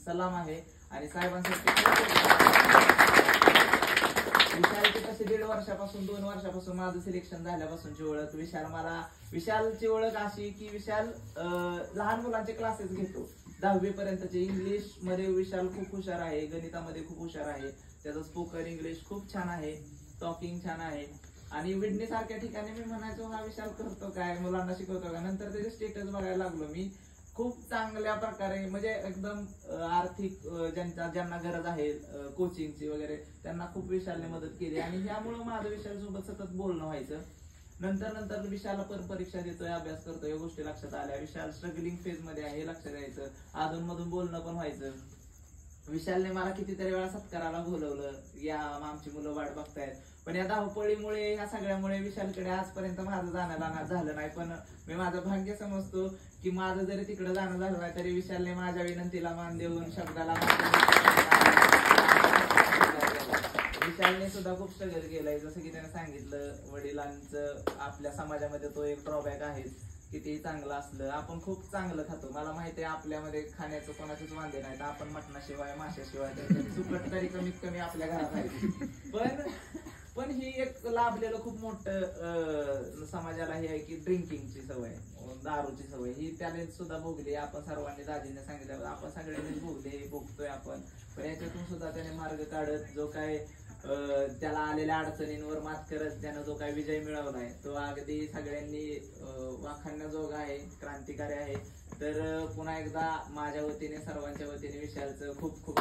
सलाम आहे आणि साहेबांसाठी विशालची कशी 1.5 वर्षापासून 2 वर्षापासून माझं सिलेक्शन झाल्यापासूनची ओळख. विशालची ओळख अशी की विशाल लहान मुलांचे क्लासेस घेतो. 10वी पर्यंतचे. इंग्लिश मध्ये विशाल खूप हुशार आहे, गणितामध्ये खूप हुशार आहे, त्याचं स्पोकन इंग्लिश खूप छान आहे, टॉकिंग छान आहे. आणि विडणी सारख्या ठिकाणी मी म्हणायचो हा विशाल करतो काय, मुलांना शिकवतो का. नंतर त्याचे स्टेटस बघायला लागलो मी. खूप चांगल्या प्रकारे म्हणजे एकदम आर्थिक ज्यांना गरज आहे कोचिंगची वगैरे त्यांना खूप विशालने मदत केली आणि ह्यामुळे माझं विशाल सोबत सतत बोलणं व्हायचं. नंतर विशाल पण परीक्षा देतोय, अभ्यास करतोय, या गोष्टी लक्षात आल्या. विशाल स्ट्रगलिंग फेज मध्ये आहे हे लक्षात यायचं. अधून मधून बोलणं पण व्हायचं. विशालने मला कितीतरी वेळा सत्काराला बोलवलं, या आमची मुलं वाट बघतायत. पण या धावपळीमुळे या सगळ्यामुळे विशालकडे आजपर्यंत माझं जाणं झालं नाही. पण मी माझं भाग्य समजतो की माझं जरी तिकडे जाणं झालं नाही तरी विशालने माझ्या विनंतीला मान देऊन शब्दाला विशालने सुद्धा खूप स्ट्रगल केलंय. जसं की त्याने सांगितलं, वडिलांचं आपल्या समाजामध्ये तो एक ड्रॉबॅक आहे. किती चांगलं असलं आपण खूप चांगलं खातो. मला माहिती आहे आपल्यामध्ये खाण्याचं कोणाचंच वांदे नाही. तर आपण मटणाशिवाय माशाशिवाय सुकट तरी कमीत कमी आपल्या घरात आहे. पण ही एक लाभलेलं खूप मोठं समाजाला हे आहे की ड्रिंकिंगची सवय, दारूची सवय ही त्याने सुद्धा भोगली. आपण सर्वांनी दाजीने सांगितलं आपण सगळ्यांनी भोगतोय आपण. पण याच्यातून सुद्धा त्याने मार्ग काढत जो काय त्याला आलेल्या अडचणींवर मात करत त्यानं जो काही विजय मिळवलाय तो अगदी सगळ्यांनी वाखाणण्याजोगा आहे, क्रांतिकारी आहे. तर पुन्हा एकदा माझ्या वतीने सर्वांच्या वतीने विशालचं खूप खूप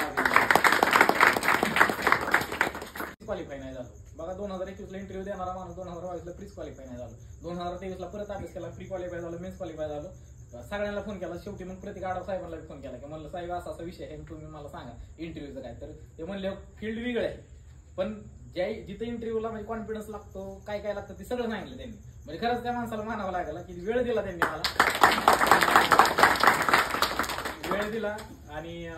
क्वालिफाय नाही झालं. बघा 2021 ला इंटरव्ह्यू देणारा माणूस 2022 ला प्रीच क्वालिफाय नाही झालं. 2023 ला परत अभ्यास केला, प्री क्वालिफाय झालं, मेन्स क्वालिफाय झालं. सगळ्यांना फोन केला. शेवटी मग प्रतीक आडव साहेबांना फोन केला की म्हणलं साहेब असा विषय आहे तुम्ही मला सांगा इंटरव्ह्यूचं काय. तर ते म्हणले फील्ड वेगळं आहे पण जिथे इंटरव्ह्यूला म्हणजे कॉन्फिडन्स लागतो काय लागतं ते सगळं सांगितलं त्यांनी. म्हणजे खरंच त्या माणसाला मानावं लागला की वेळ दिला त्यांनी मला, वेळ दिला आणि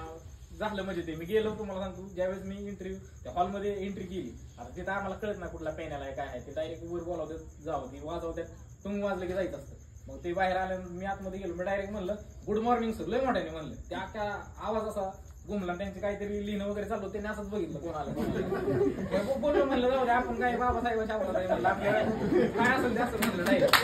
झालं. म्हणजे ते मी गेलो तुम्हाला सांगतो ज्यावेळेस मी इंटरव्ह्यू त्या हॉलमध्ये एंट्री केली. आता तिथं आम्हाला कळत नाही कुठला पॅनल आहे काय आहे. ते डायरेक्ट वर बोलावतात जावं ती वाजवतात तुम्ही वाजलं की जायचं असतं. मग ते बाहेर आलं मी आतमध्ये गेलो. मी डायरेक्ट म्हणलं गुड मॉर्निंग सर, लय मोठ्याने म्हणलं. त्या अख्या आवाज असा घुमला. त्यांचे काहीतरी लिहिणं वगैरे चालू त्यांनी असंच बघितलं कोण आलं बोललो. म्हणलं जाऊ दे आपण काय बाबासाहेबांच्या म्हणलं आपल्याला काय असेल ते असं म्हणलं डायरेक्ट.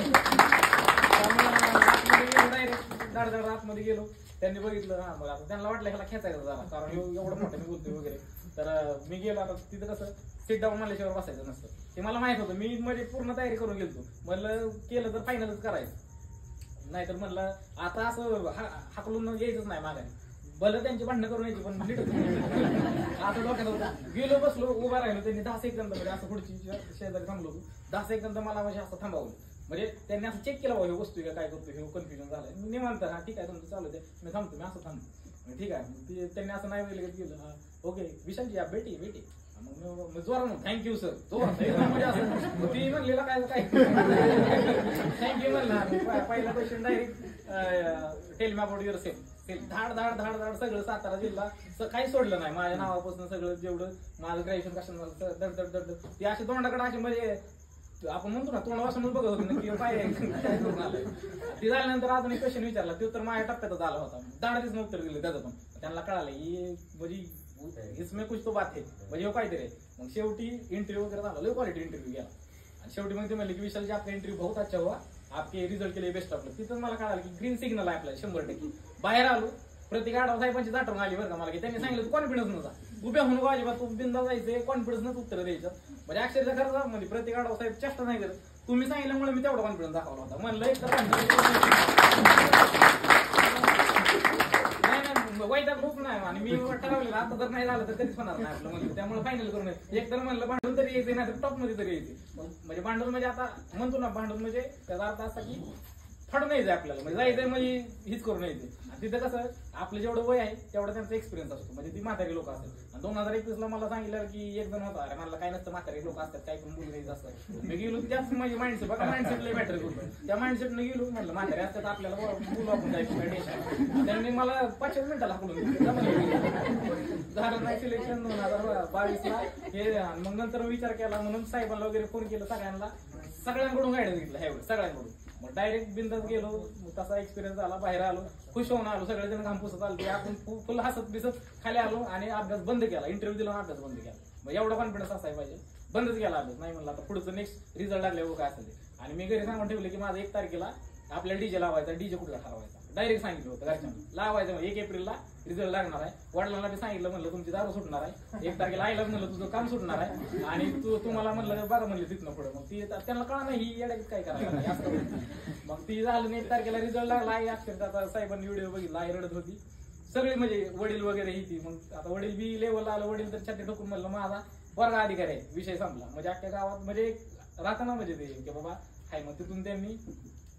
डायरेक्ट दाड आतमध्ये गेलो. त्यांनी बघितलं हा मग आता त्यांना वाटलं ह्याला खेचायचं जरा कारण एवढं मोठं मी बोलतोय वगैरे. तर मी गेलो. आता तिथं कसं सीट डाऊन म्हणल्याशिवाय बसायचं नसतं ते मला माहित होतं. मी म्हणजे पूर्ण तयारी करून गेलो. म्हणलं केलं तर फायनलच करायचं नाहीतर म्हणलं आता असं हाकलून यायचंच नाही मागायला. भलं त्यांची भांडणं करून यायची पण आता डोक्यात होतं. गेलो बसलो उभा राहिलो. त्यांनी 10 सेकंद म्हणजे असं पुढची शेजारी थांबलो 10 सेकंद मला म्हणजे असं थांबवलं. म्हणजे त्यांनी असं चेक केलं हे वस्तू काय करतो हे कन्फ्युजन झालंय. मी निवांत हा ठीक आहे तुमचं चालू आहे मी थांबतो मी असं थांबतो ठीक आहे. त्यांनी असं नाही वगैरे केलं हा ओके विशालजी या बेटी मग जोरानं थँक्यू सर म्हणजे असं ती म्हणलेला काय थँक्यू म्हणला. पहिला question direct tell me about your self. धाड धाड धाड धाड सगळं सातारा जिल्हा काही सोडलं नाही. माझ्या नावापासून सगळं जेवढं माझं ग्रॅज्युएशन कशानं झालं दड दड दड ती अशी तोंडाकडे अशी म्हणजे आपण म्हणतो ना तोंड वाचूनच बघत होती ना की काय करून आलंय. ती झाल्यानंतर अजून एक क्वेश्चन विचारला तो तर माझ्या टप्प्यातच आला होता. दाडाचीच उत्तर दिलं त्याचं पण त्यांना कळालं ही म्हणजे इसमें कुछ तो बात आहे म्हणजे काहीतरी. मग शेवटी इंटरव्ह्यू वगैरे झाला लो क्वालिटी इंटरव्ह्यू गेला आणि शेवटी मग ते म्हणले की विशालजी आपका इंटरव्ह्यू बहुत अच्छा हुआ आपके रिझल्ट के लिए बेस्ट ऑफ लक. तिथं मला कळालं की ग्रीन सिग्नल आहे आपल्याला 100%. बाहेर आलो प्रतीक आडव साहेबांची आठवण आली बरं का मला की त्यांनी सांगितलं तू कॉन्फिडन्स नव्हता उभ्या होऊन अजिबात तू बिंदा जायचं कॉन्फिडन्स उत्तर द्यायचं. म्हणजे अक्षरशः खरं म्हणजे प्रतीक आडव साहेब चेष्टा नाही करत. तुम्ही सांगितल्यामुळे मी तेवढा कॉन्फिडन्स दाखवला होता. म्हणलं एक वाईट खूप नाही आणि मी ठरवलेलं आता जर नाही झालं तर कधीच होणार नाही आपलं म्हणलं. त्यामुळे फायनल करून एक तर म्हणलं भांडून तरी यायचं नाही तर टॉप मध्ये तरी यायचे. म्हणजे भांडून म्हणजे आता म्हणतो ना भांडून म्हणजे त्याचा अर्थ असा की फड नाही जाय आपल्याला म्हणजे जायचंय म्हणजे हीच करून यायचे. तिथं कसं आपलं जेवढं वय आहे तेवढा त्यांचा एक्सपिरियन्स असतो म्हणजे ती म्हातारी लोक असतात. आणि 2021 ला मला सांगितलं की एक जण होता अरे मला काय नसतं म्हातारी लोक असतात काही पण बोलून द्यायचं असतं. मी गेलो त्याच माझी माइंडसेट बघा माइंडसेटला मॅटर करतो त्या माइंडसेटने गेलो म्हणलं म्हातारी असतात आपल्याला बोलू आपण जायचं. त्यांनी मला 5 मिनिटाला हाकलून झालं नाही सिलेक्शन 2022 ला हे. मग नंतर विचार केला म्हणून साहेबांना वगैरे फोन केला सगळ्यांकडून गायडन्स घेतला ह्यावेळी सगळ्यांकडून. मग डायरेक्ट बिंदास गेलो, तसा एक्सपिरियन्स आला, बाहेर आलो, खुश होऊन आलो, सगळेजण घाम पुसत आलो, आपण फुल हसत बिसत खाली आलो आणि अभ्यास बंद केला, इंटरव्ह्यू दिला आणि अभ्यास बंद केला. मग एवढा कॉन्फिडन्स असायला पाहिजे, बंदच केला अभ्यास. नाही म्हणलं आता पुढचं नेक्स्ट रिझल्ट लागल्यावर काय असेल ते. आणि मी घरी सांगून ठेवले की माझं 1 तारखेला आपल्याला डीजे लावायचा, डीजे कुठला ठरवायचा डायरेक्ट सांगितलं होतं घरच्यांना, लावायचं 1 एप्रिलला रिझल्ट लागणार आहे. वडिलांना बी सांगितलं, म्हणलं तुमची दारू सुटणार आहे, 1 तारखेला आईला म्हणलं तुझं काम सुटणार आहे आणि तुम्हाला म्हणलं बघा म्हणलं तिथनं पुढे. मग ती त्यांना कळा नाही ही येड्यात काय करायला असं. मग ती झालं 1 तारखेला रिझल्ट लागला. आई अक्षरशः आता साहेबांनी व्हिडिओ बघितला, आई रडत होती सगळी, म्हणजे वडील वगैरे ही ती. मग आता वडील बी लेवलला आलं, वडील तर छाती ठोकून म्हणलं माझा वर्ग अधिकारी आहे, विषय संपला. म्हणजे अख्ख्या गावात म्हणजे राहताना म्हणजे ते की बाबा हाय. मग तिथून त्यांनी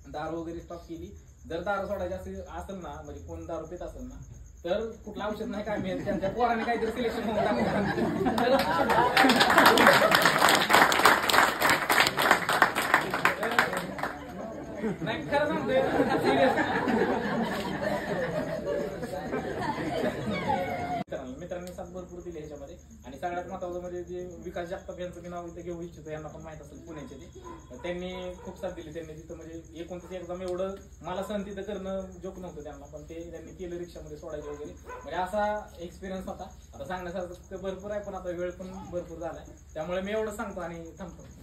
दारू वगैरे स्टॉप केली. जर दारू सोडायची असेल ना, म्हणजे कोण दारू पित असेल ना, तर कुठलं औषध नाही काय मिळेल, त्यांच्या पोराने काहीतरी सिलेक्शन होऊन टाकलं. नाही खरं सांगतोय मित्रांनी साथ भरपूर दिली ह्याच्यामध्ये. आणि सगळ्यात महत्वाचं म्हणजे जे विकास जगताप यांचं मी नाव इथे घेऊ इच्छितो, यांना पण माहित असेल पुण्याचे ते, त्यांनी खूप साथ दिली. त्यांनी तिथं म्हणजे 29 एक्झाम एवढं मला सहन तिथं करणं जोक नव्हतं त्यांना, पण ते त्यांनी केलं रिक्षामध्ये सोडायचं वगैरे. म्हणजे असा एक्सपिरियन्स होता. आता सांगण्यासारखं भरपूर आहे, पण आता वेळ पण भरपूर झालाय, त्यामुळे मी एवढं सांगतो आणि थांबतो.